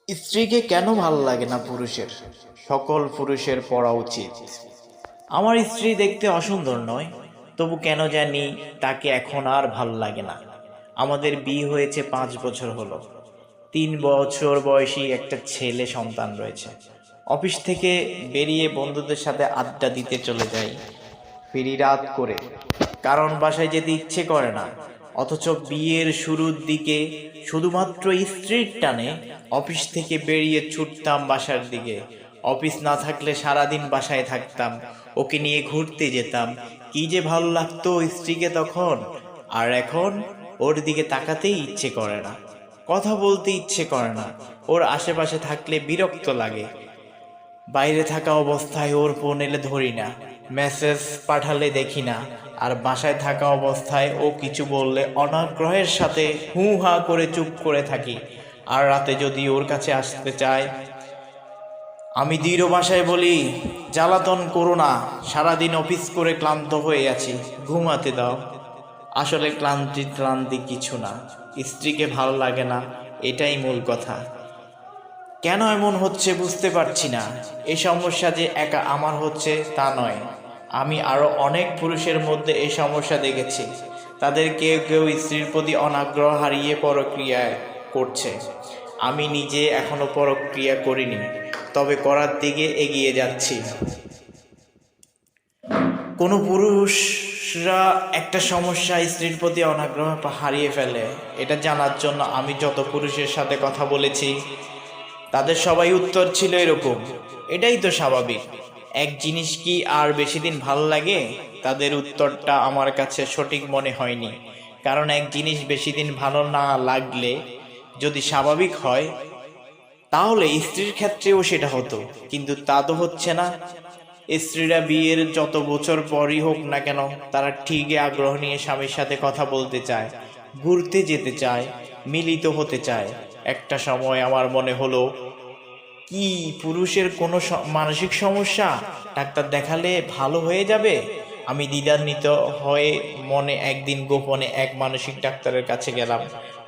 স্ত্রীকে কেন ভালো লাগে না পুরুষের? সকল পুরুষের পড়া উচিত। আমার স্ত্রী দেখতে অসুন্দর নয়, তবু কেন জানি তাকে এখন আর ভালো লাগে না। আমাদের বিয়ে হয়েছে 5 বছর হলো। 3 বছর বয়সী একটা ছেলে সন্তান রয়েছে। অফিস থেকে বেরিয়ে বন্ধুদের সাথে আড্ডা দিতে চলে যাই, ফিরি রাত করে, কারণ বাসায় যেতে ইচ্ছে করে না। অথচ বিয়ের শুরুর দিকে শুধুমাত্র স্ত্রীর টানে অফিস থেকে বেরিয়ে ছুটতাম বাসার দিকে। অফিস না থাকলে সারাদিন বাসায় থাকতাম, ওকে নিয়ে ঘুরতে যেতাম। কি যে ভালো লাগতো স্ত্রীকে তখন। আর এখন ওর দিকে তাকাতেই ইচ্ছে করে না, কথা বলতে ইচ্ছে করে না। ওর আশেপাশে থাকলে বিরক্ত লাগে। বাইরে থাকা অবস্থায় ওর ফোন এলে ধরি না, মেসেজ পাঠালে দেখি না। আর বাসায় থাকা অবস্থায় ও কিছু বললে অনাগ্রহের সাথে হু হা করে চুপ করে থাকি। আর রাতে যদি ওর কাছে আসতে চায়, আমি দৃঢ় ভাষায় বলি, জ্বালাতন করো না, সারাদিন অফিস করে ক্লান্ত হয়ে আছি, ঘুমাতে দাও। আসলে ক্লান্তি ক্লান্তি কিছু না, স্ত্রীকে ভালো লাগে না, এটাই মূল কথা। কেন এমন হচ্ছে বুঝতে পারছি না। এই সমস্যা যে একা আমার হচ্ছে তা নয়, আমি আরো অনেক পুরুষের মধ্যে এই সমস্যা দেখেছি। তাদের কেউ কেউ স্ত্রীর প্রতি অনাগ্রহ হারিয়ে পরক্রিয়ায় করছে। আমি নিজে এখনো পরক্রিয়া করিনি, তবে করার দিকে এগিয়ে যাচ্ছি। কোনো পুরুষরা একটা সমস্যা স্ত্রীর প্রতি অনাগ্রহ হারিয়ে ফেলে, এটা জানার জন্য আমি যত পুরুষের সাথে কথা বলেছি তাদের সবাই উত্তর ছিল এরকম, এটাই তো স্বাভাবিক, এক জিনিস কি আর বেশি দিন ভালো লাগে? তাদের উত্তরটা আমার কাছে সঠিক মনে হয়নি। কারণ এক জিনিস বেশি দিন ভালো না লাগলে যদি স্বাভাবিক হয়, তাহলে স্ত্রীর ক্ষেত্রেও সেটা হতো, কিন্তু তা তো হচ্ছে না। স্ত্রীরা বিয়ের যত বছর পরই হোক না কেন, তারা ঠিকই আগ্রহ নিয়ে স্বামীর সাথে কথা বলতে চায়, ঘুরতে যেতে চায়, মিলিত হতে চায়। একটা সময় আমার মনে হলো, কি পুরুষের কোনো মানসিক সমস্যা, ডাক্তার দেখালে ভালো হয়ে যাবে? আমি দ্বিধান্বিত হয়ে মনে একদিন গোপনে এক মানসিক ডাক্তারের কাছে গেলাম।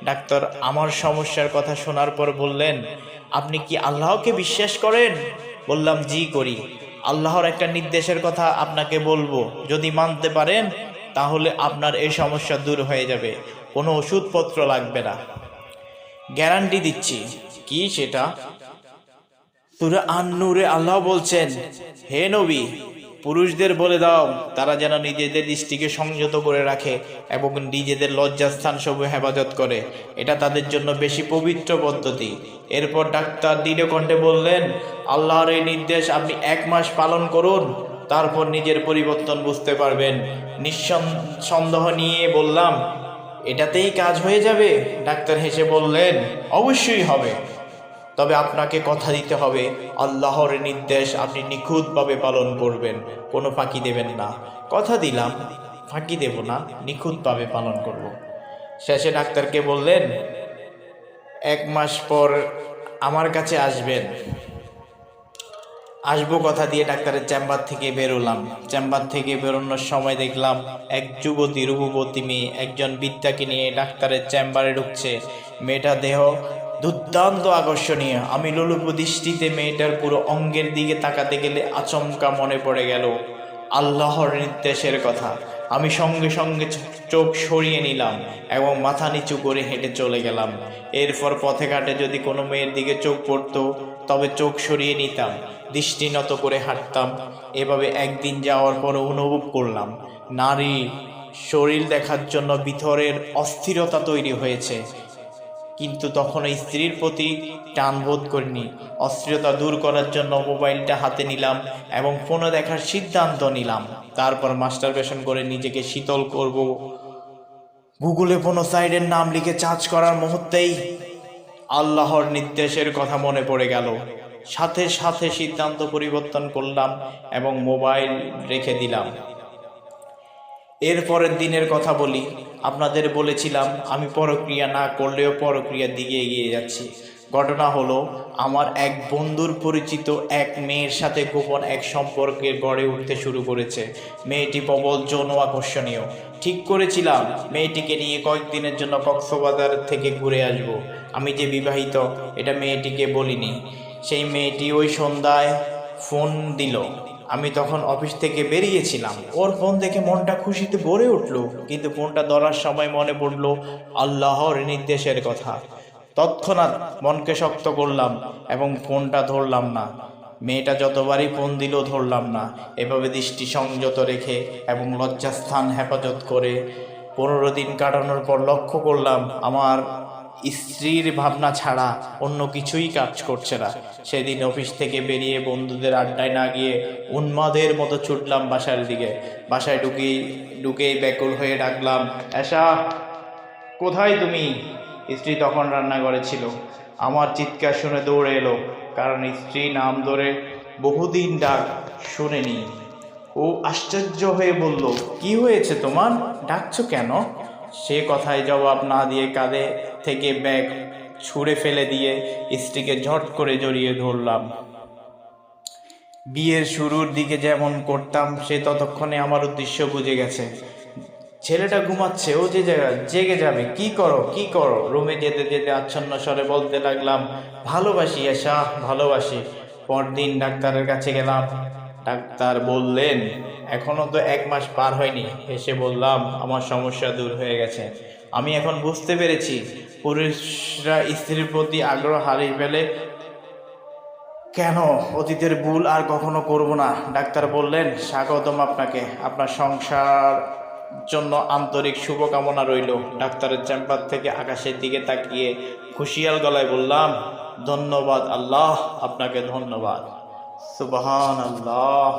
ডাক্তার আমার সমস্যার কথা শোনার পর বললেন, আপনি কি আল্লাহকে বিশ্বাস করেন? বললাম, জি করি। আল্লাহর একটা নির্দেশের কথা আপনাকে বলবো, যদি মানতে পারেন তাহলে আপনার এই সমস্যা দূর হয়ে যাবে, কোনো ওষুধপত্র লাগবে না, গ্যারান্টি দিচ্ছি। কি সেটা? সূরা আন-নূরে আল্লাহ বলছেন, হে নবী, পুরুষদের বলে দাও তারা যেন নিজেদের দৃষ্টিকে সংযত করে রাখে এবং নিজেদের লজ্জাস্থান সমূহ হেফাজত করে, এটা তাদের জন্য বেশি পবিত্র পদ্ধতি। এরপর ডাক্তার দৃঢ় কণ্ঠে বললেন, আল্লাহর এই নির্দেশ আপনি 1 মাস পালন করুন, তারপর নিজের পরিবর্তন বুঝতে পারবেন। নিঃসন্দেহ নিয়ে বললাম, এটাতেই কাজ হয়ে যাবে? ডাক্তার হেসে বললেন, অবশ্যই হবে, তবে আপনাকে কথা দিতে হবে আল্লাহর নির্দেশ আপনি নিখুঁতভাবে পালন করবেন, কোনো ফাঁকি দেবেন না। কথা দিলাম, ফাঁকি দেব না, নিখুঁতভাবে পালন করব। শেষে ডাক্তারকে বললেন, 1 মাস পর আমার কাছে আসবেন। আসবো কথা দিয়ে ডাক্তারের চেম্বার থেকে বেরোলাম। চেম্বার থেকে বেরোনোর সময় দেখলাম এক যুবতী রূপবতী মেয়ে একজন বৃদ্ধাকে নিয়ে ডাক্তারের চেম্বারে ঢুকছে। মেয়েটার দেহ দুর্দান্ত আকর্ষণীয়। আমি লোলুপ দৃষ্টিতে মেয়েটার পুরো অঙ্গের দিকে তাকাতে গেলে আচমকা মনে পড়ে গেল আল্লাহর নির্দেশের কথা। আমি সঙ্গে সঙ্গে চোখ সরিয়ে নিলাম এবং মাথা নিচু করে হেঁটে চলে গেলাম। এরপর পথে ঘাটে যদি কোনো মেয়ের দিকে চোখ পড়তো, তবে চোখ সরিয়ে নিতাম, দৃষ্টি নত করে হাঁটতাম। এভাবে একদিন যাওয়ার পর অনুভব করলাম, নারী শরীর দেখার জন্য ভিতরের অস্থিরতা তৈরি হয়েছে, কিন্তু তখন স্ত্রীর প্রতি টান বোধ করিনি। অস্থিরতা দূর করার জন্য মোবাইলটা হাতে নিলাম এবং ফোনে দেখার সিদ্ধান্ত নিলাম। তারপর মাস্টারবেশন করে নিজেকে শীতল করব। গুগলে কোনো সাইটের নাম লিখে সার্চ করার মুহূর্তেই আল্লাহর নির্দেশের কথা মনে পড়ে গেল। সাথে সাথে সিদ্ধান্ত পরিবর্তন করলাম এবং মোবাইল রেখে দিলাম। এর পরের দিনের কথা বলি। আপনাদের বলেছিলাম আমি পরক্রিয়া না করলেও পরক্রিয়ার দিকে এগিয়ে যাচ্ছি। ঘটনা হলো, আমার এক বন্ধুর পরিচিত এক মেয়ের সাথে গোপন এক সম্পর্কে গড়ে উঠতে শুরু করেছে। মেয়েটি প্রবল যৌন আকর্ষণীয়। ঠিক করেছিলাম মেয়েটিকে নিয়ে কয়েকদিনের জন্য কক্সবাজার থেকে ঘুরে আসব। আমি যে বিবাহিত এটা মেয়েটিকে বলিনি। সেই মেয়েটি ওই সন্ধ্যায় ফোন দিল। আমি তখন অফিস থেকে বেরিয়েছিলাম। ওর ফোন দেখে মনটা খুশিতে ভরে উঠল, কিন্তু ফোনটা ধরার সময় মনে পড়ল আল্লাহর নির্দেশের কথা। তৎক্ষণাৎ মনকে শক্ত করলাম এবং ফোনটা ধরলাম না। মেয়েটা যতবারই ফোন দিল ধরলাম না। এভাবে দৃষ্টি সংযত রেখে এবং লজ্জাস্থান হেফাজত করে 15 দিন কাটানোর পর লক্ষ্য করলাম আমার স্ত্রীর ভাবনা ছাড়া অন্য কিছুই কাজ করছে না। সেদিন অফিস থেকে বেরিয়ে বন্ধুদের আড্ডায় না গিয়ে উন্মাদের মতো ছুটলাম বাসার দিকে। বাসায় ঢুকেই ব্যাকুল হয়ে ডাকলাম, এসা, কোথায় তুমি? স্ত্রী তখন রান্নাঘরে ছিল। আমার চিৎকার শুনে দৌড়ে এলো, কারণ স্ত্রী নাম ধরে বহুদিন ডাক শুনেনি। ও আশ্চর্য হয়ে বলল, কি হয়েছে তোমার, ডাকছো কেন? সে কথায় জবাব না দিয়ে কাঁধে থেকে ব্যাগ ছুঁড়ে ফেলে দিয়ে স্ত্রীকে ঝট করে জড়িয়ে ধরলাম। বিয়ের শুরুর দিকে যেমন করতাম, সে ততক্ষণে আমার উদ্দেশ্য বুঝে গেছে। ছেলেটা ঘুমাচ্ছে, ও যে জেগে যাবে, কি করো কি করো। রুমে যেতে যেতে আচ্ছন্ন স্বরে বলতে লাগলাম, ভালোবাসি আশা, ভালোবাসি। পরদিন ডাক্তারের কাছে গেলাম। ডাক্তার বললেন, এখনো তো 1 মাস পার হয়নি। এসে বললাম, আমার সমস্যা দূর হয়ে গেছে। আমি এখন বুঝতে পেরেছি পুরুষরা স্ত্রীর প্রতি আগ্রহ হারিয়ে ফেলে কেন। অতীতের ভুল আর কখনো করব না। ডাক্তার বললেন, স্বাগতম আপনাকে, আপনার সংসার জন্য আন্তরিক শুভকামনা রইল। ডাক্তারের চেম্বার থেকে আকাশের দিকে তাকিয়ে খুশিয়াল গলায় বললাম, ধন্যবাদ আল্লাহ, আপনাকে ধন্যবাদ। সুবহানাল্লাহ।